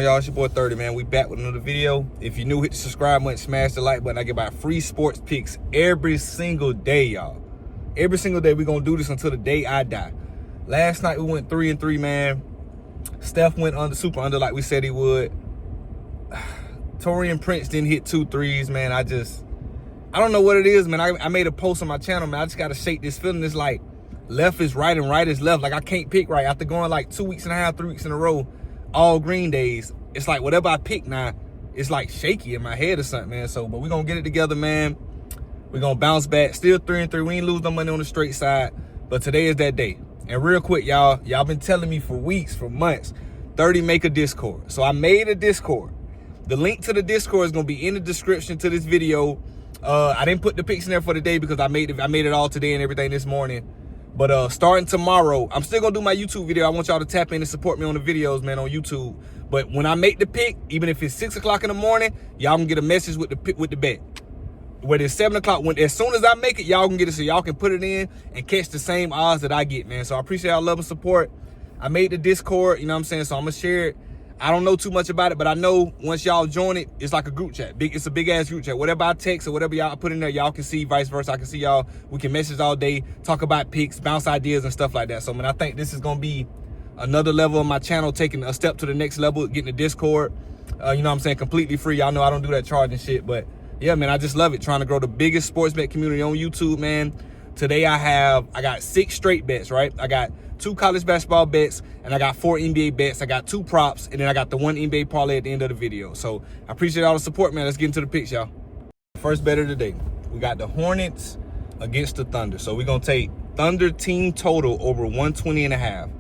y'all? It's your boy 30, man. We back with another video. If you're new, hit the subscribe button, smash the like button. I get about free sports picks every single day, y'all. Every single day. We're going to do this until the day I die. Last night, we went 3-3, man. Steph went super under like we said he would. Torian Prince didn't hit 2 threes, man. I don't know what it is, man. I made a post on my channel, man. I just got to shake this feeling. It's like left is right and right is left. Like I can't pick right. After going like 2 weeks and a half, 3 weeks in a row, all green days, it's like whatever I pick now, it's like shaky in my head or something, man. So, but we're going to get it together, man. We're going to bounce back. Still 3-3. We ain't lose no money on the straight side. But today is that day. And real quick, y'all been telling me for weeks, for months, 30 make a Discord. So I made a Discord. The link to the Discord is going to be in the description to this video. I didn't put the picks in there for the day because I made it all today and everything this morning. But starting tomorrow, I'm still going to do my YouTube video. I want y'all to tap in and support me on the videos, man, on YouTube. But when I make the pick, even if it's 6 o'clock in the morning, y'all can get a message with the bet. Whether it's 7 o'clock, as soon as I make it, y'all can get it so y'all can put it in and catch the same odds that I get, man. So I appreciate y'all love and support. I made the Discord, you know what I'm saying? So I'm going to share it. I don't know too much about it, but I know once y'all join it, it's like a group chat. It's a big-ass group chat. Whatever I text or whatever y'all put in there, y'all can see, vice versa. I can see y'all. We can message all day, talk about picks, bounce ideas and stuff like that. So, man, I think this is going to be another level of my channel, taking a step to the next level, getting the Discord, you know what I'm saying, completely free. Y'all know I don't do that charging shit, but, yeah, man, I just love it. Trying to grow the biggest sports bet community on YouTube, man. Today I got 6 straight bets, right? I got 2 college basketball bets, and I got 4 NBA bets. I got 2 props, and then I got the 1 NBA parlay at the end of the video. So I appreciate all the support, man. Let's get into the picks, y'all. First bet of the day, we got the Hornets against the Thunder. So we're going to take Thunder team total over 120.5.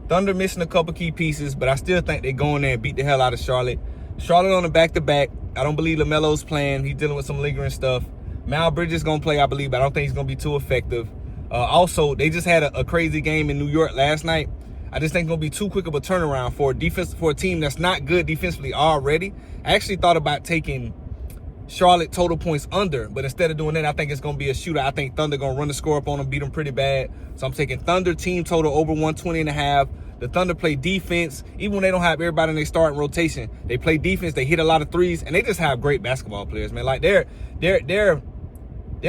Thunder missing a couple key pieces, but I still think they go in there and beat the hell out of Charlotte. Charlotte on the back-to-back. I don't believe LaMelo's playing. He's dealing with some lingering stuff. Mal Bridges going to play, I believe, but I don't think he's going to be too effective. Also, they just had a crazy game in New York last night. I just think it's going to be too quick of a turnaround for a team that's not good defensively already. I actually thought about taking Charlotte total points under, but instead of doing that, I think it's going to be a shootout. I think Thunder going to run the score up on them, beat them pretty bad. So I'm taking Thunder team total over 120.5. The Thunder play defense. Even when they don't have everybody in their starting rotation, they play defense. They hit a lot of threes, and they just have great basketball players, man. Like they're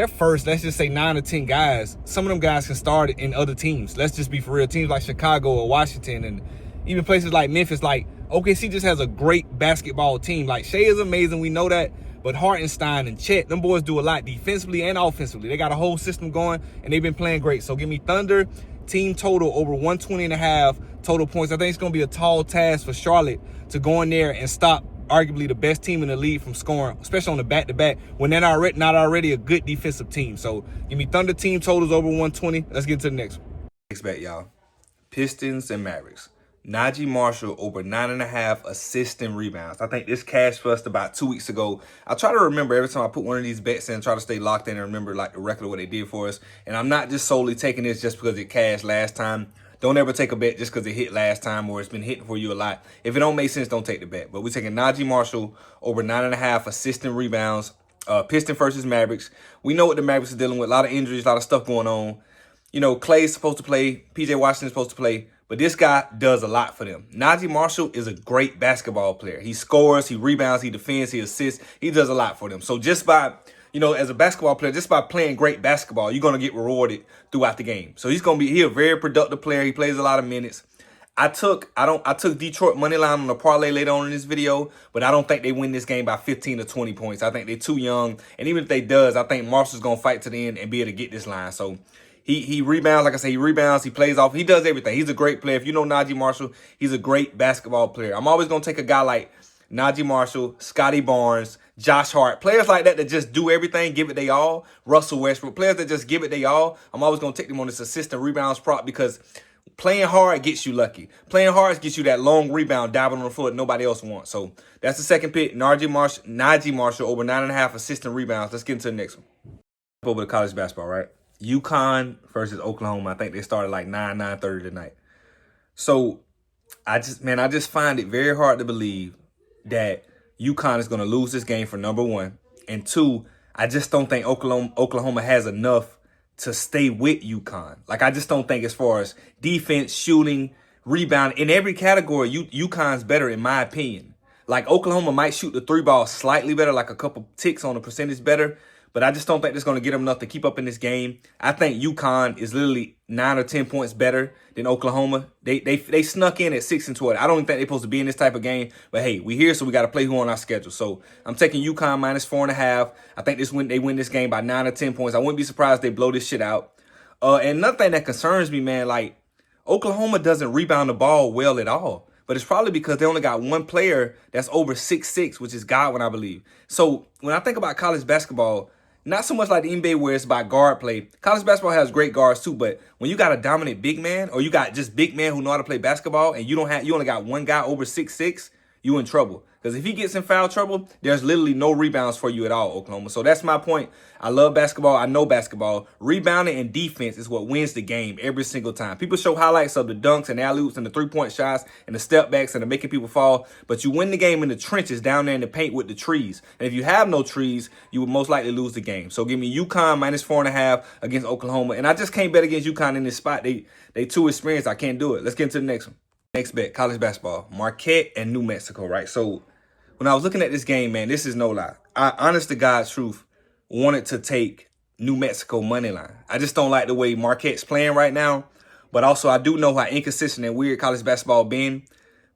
first, let's just say 9 or 10 guys. Some of them guys can start in other teams. Let's just be for real. Teams like Chicago or Washington and even places like Memphis. Like OKC just has a great basketball team. Like Shea is amazing. We know that. But Hartenstein and Chet, them boys do a lot defensively and offensively. They got a whole system going, and they've been playing great. So give me Thunder team total over 120.5 total points. I think it's going to be a tall task for Charlotte to go in there and stop arguably the best team in the league from scoring, especially on the back-to-back, when they're not already a good defensive team. So give me Thunder team totals over 120. Let's get to the next one. Next bet, y'all. Pistons and Mavericks. Najee Marshall over 9.5 assists and rebounds. I think this cashed for us about 2 weeks ago. I try to remember every time I put one of these bets in, try to stay locked in and remember like the record of what they did for us. And I'm not just solely taking this just because it cashed last time. Don't ever take a bet just because it hit last time or it's been hitting for you a lot. If it don't make sense, don't take the bet. But we're taking Najee Marshall over 9.5 assists and rebounds. Pistons versus Mavericks. We know what the Mavericks are dealing with. A lot of injuries, a lot of stuff going on. You know, Clay's supposed to play. PJ Washington's supposed to play. But this guy does a lot for them. Najee Marshall is a great basketball player. He scores, he rebounds, he defends, he assists. He does a lot for them. So just by, you know, as a basketball player, just by playing great basketball, you're going to get rewarded throughout the game. So he's a very productive player. He plays a lot of minutes. I took Detroit money line on the parlay later on in this video, but I don't think they win this game by 15 or 20 points. I think they're too young. And even if they does, I think Marshall's going to fight to the end and be able to get this line. So he rebounds, like I say, he rebounds, he plays off, he does everything. He's a great player. If you know Najee Marshall, he's a great basketball player. I'm always going to take a guy like Najee Marshall, Scotty Barnes, Josh Hart, players like that just do everything, give it they all. Russell Westbrook, players that just give it they all. I'm always going to take them on this assist and rebounds prop because playing hard gets you lucky. Playing hard gets you that long rebound diving on the floor that nobody else wants. So that's the second pick, Najee Marshall over 9.5 assists and rebounds. Let's get into the next one. Over to college basketball, right? UConn versus Oklahoma. I think they started like 9:30 tonight. So I just find it very hard to believe that UConn is going to lose this game for number one. And 2, I just don't think Oklahoma has enough to stay with UConn. Like, I just don't think as far as defense, shooting, rebound, in every category, UConn's better in my opinion. Like Oklahoma might shoot the three ball slightly better, like a couple ticks on the percentage better, but I just don't think that's going to get them enough to keep up in this game. I think UConn is literally 9 or 10 points better than Oklahoma. They snuck in at 6-12. I don't even think they're supposed to be in this type of game, but hey, we here, so we got to play who on our schedule. So I'm taking UConn -4.5. I think they win this game by 9 or 10 points. I wouldn't be surprised if they blow this shit out. And another thing that concerns me, man, like Oklahoma doesn't rebound the ball well at all. But it's probably because they only got one player that's over 6'6", which is Godwin, I believe. So when I think about college basketball, not so much like the NBA where it's about guard play. College basketball has great guards too, but when you got a dominant big man, or you got just big men who know how to play basketball, and you only got one guy over 6'6", you in trouble. Because if he gets in foul trouble, there's literally no rebounds for you at all, Oklahoma. So that's my point. I love basketball. I know basketball. Rebounding and defense is what wins the game every single time. People show highlights of the dunks and alley-oops and the three-point shots and the step-backs and the making people fall. But you win the game in the trenches down there in the paint with the trees. And if you have no trees, you would most likely lose the game. So give me UConn -4.5 against Oklahoma. And I just can't bet against UConn in this spot. They too experienced. I can't do it. Let's get into the next one. Next bet, college basketball. Marquette and New Mexico, right? So when I was looking at this game, man, this is no lie. I, honest to God's truth, wanted to take New Mexico money line. I just don't like the way Marquette's playing right now. But also, I do know how inconsistent and weird college basketball been.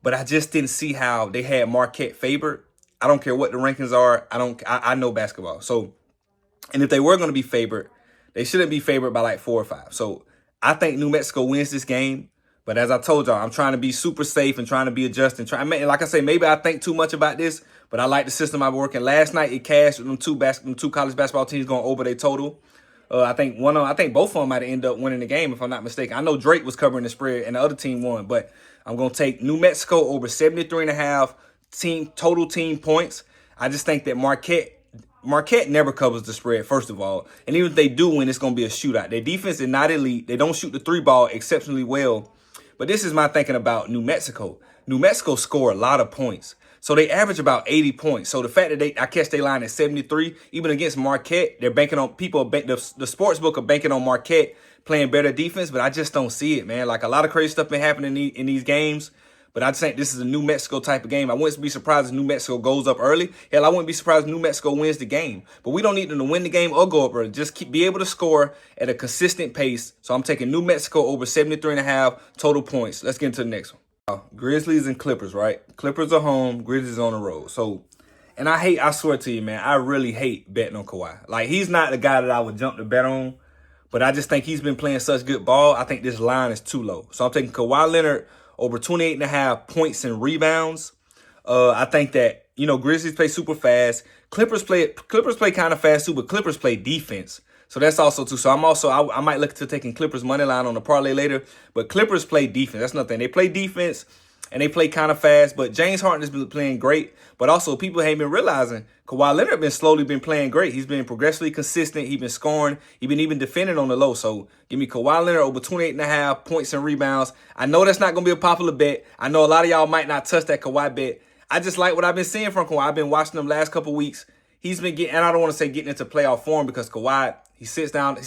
But I just didn't see how they had Marquette favored. I don't care what the rankings are. I know basketball. So, and if they were going to be favored, they shouldn't be favored by like 4 or 5. So I think New Mexico wins this game. But as I told y'all, I'm trying to be super safe and trying to be adjusting. Like I say, maybe I think too much about this, but I like the system I'm working. Last night it cashed with them two college basketball teams going over their total. I think both of them might have ended up winning the game if I'm not mistaken. I know Drake was covering the spread and the other team won, but I'm gonna take New Mexico over 73.5 total team points. I just think that Marquette never covers the spread, first of all. And even if they do win, it's going to be a shootout. Their defense is not elite. They don't shoot the three ball exceptionally well. But this is my thinking about New Mexico. New Mexico score a lot of points. So they average about 80 points. So the fact that I catch their line at 73, even against Marquette, they're banking on the sports book are banking on Marquette playing better defense, but I just don't see it, man. Like a lot of crazy stuff been happening in these games. But I just think this is a New Mexico type of game. I wouldn't be surprised if New Mexico goes up early. Hell, I wouldn't be surprised if New Mexico wins the game. But we don't need them to win the game or go up early. Just be able to score at a consistent pace. So I'm taking New Mexico over 73.5 total points. Let's get into the next one. Grizzlies and Clippers, right? Clippers are home. Grizzlies on the road. So, and I swear to you, man, I really hate betting on Kawhi. Like, he's not the guy that I would jump to bet on. But I just think he's been playing such good ball. I think this line is too low. So I'm taking Kawhi Leonard over 28.5 points and rebounds. I think that, Grizzlies play super fast. Clippers play kind of fast too, but Clippers play defense. So that's also too. So I might look to taking Clippers money line on the parlay later. But Clippers play defense. That's nothing. They play defense and they play kind of fast. But James Harden has been playing great. But also people ain't been realizing Kawhi Leonard been playing great. He's been progressively consistent. He's been scoring. He's been even defending on the low. So give me Kawhi Leonard over 28.5 points and rebounds. I know that's not going to be a popular bet. I know a lot of y'all might not touch that Kawhi bet. I just like what I've been seeing from Kawhi. I've been watching them last couple weeks. He's been getting, and I don't want to say getting into playoff form because Kawhi, he sits out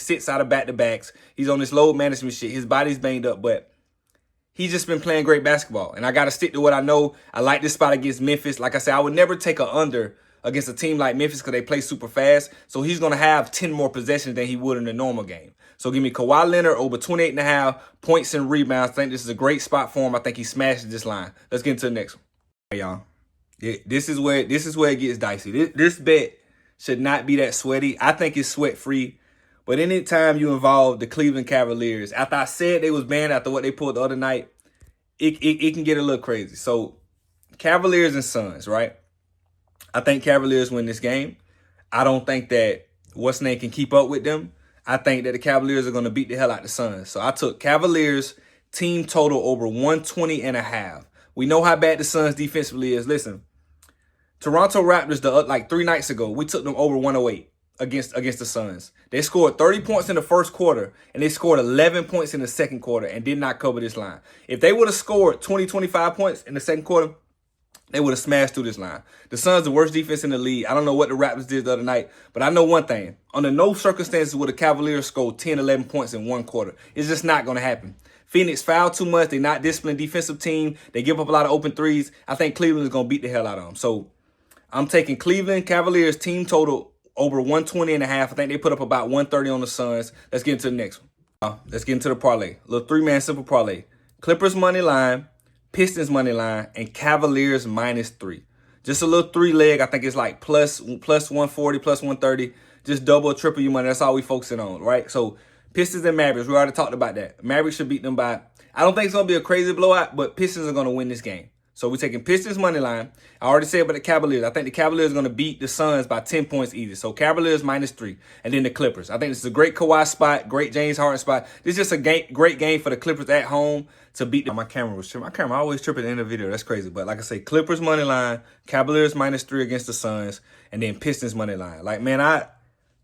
of back-to-backs. He's on this load management shit. His body's banged up, but he's just been playing great basketball. And I got to stick to what I know. I like this spot against Memphis. Like I said, I would never take an under against a team like Memphis because they play super fast. So he's going to have 10 more possessions than he would in a normal game. So give me Kawhi Leonard over 28.5 points and rebounds. I think this is a great spot for him. I think he smashes this line. Let's get into the next one. Hey, y'all. This is where it gets dicey. This bet should not be that sweaty. I think it's sweat-free. But anytime you involve the Cleveland Cavaliers, after I said they was banned after what they pulled the other night, it can get a little crazy. So Cavaliers and Suns, right? I think Cavaliers win this game. I don't think that what's name can keep up with them. I think that the Cavaliers are going to beat the hell out of the Suns. So I took Cavaliers team total over 120.5. We know how bad the Suns defensively is. Listen, Toronto Raptors, like 3 nights ago, we took them over 108 against the Suns. They scored 30 points in the first quarter, and they scored 11 points in the second quarter and did not cover this line. If they would have scored 20, 25 points in the second quarter, they would have smashed through this line. The Suns the worst defense in the league. I don't know what the Raptors did the other night, but I know one thing. Under no circumstances would the Cavaliers score 10, 11 points in one quarter. It's just not going to happen. Phoenix foul too much. They're not disciplined defensive team. They give up a lot of open threes. I think Cleveland is going to beat the hell out of them. So I'm taking Cleveland Cavaliers team total over 120.5. I think they put up about 130 on the Suns. Let's get into the next one. Let's get into the parlay. A little 3-man simple parlay. Clippers money line, Pistons money line, and Cavaliers -3. Just a little 3-leg. I think it's like plus 140, plus 130. Just double or triple your money. That's all we focusing on, right? So Pistons and Mavericks, we already talked about that. Mavericks should beat them by, I don't think it's going to be a crazy blowout, but Pistons are going to win this game. So we're taking Pistons money line. I already said about the Cavaliers. I think the Cavaliers are going to beat the Suns by 10 points easy. So Cavaliers -3. And then the Clippers. I think this is a great Kawhi spot, great James Harden spot. This is just a great game for the Clippers at home to beat them. My camera was tripping. My camera always tripping at the end of the video. That's crazy. But like I say, Clippers money line, Cavaliers -3 against the Suns, and then Pistons money line. Like, man,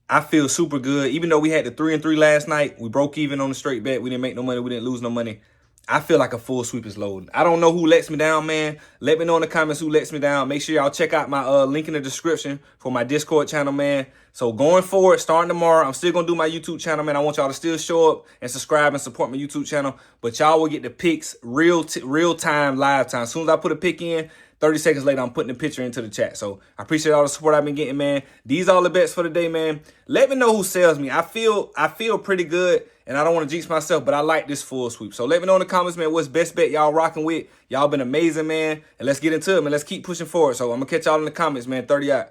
I feel super good. Even though we had the 3-3 last night, we broke even on the straight bet. We didn't make no money. We didn't lose no money. I feel like a full sweep is loaded. I don't know who lets me down, man. Let me know in the comments who lets me down. Make sure y'all check out my link in the description for my Discord channel, man. So going forward, starting tomorrow, I'm still going to do my YouTube channel, man. I want y'all to still show up and subscribe and support my YouTube channel. But y'all will get the picks real time, live time. As soon as I put a pick in, 30 seconds later, I'm putting the picture into the chat. So I appreciate all the support I've been getting, man. These are all the bets for the day, man. Let me know who sells me. I feel pretty good, and I don't want to jinx myself, but I like this full sweep. So let me know in the comments, man, what's best bet y'all rocking with. Y'all been amazing, man. And let's get into it, man. Let's keep pushing forward. So I'm going to catch y'all in the comments, man. 30 out.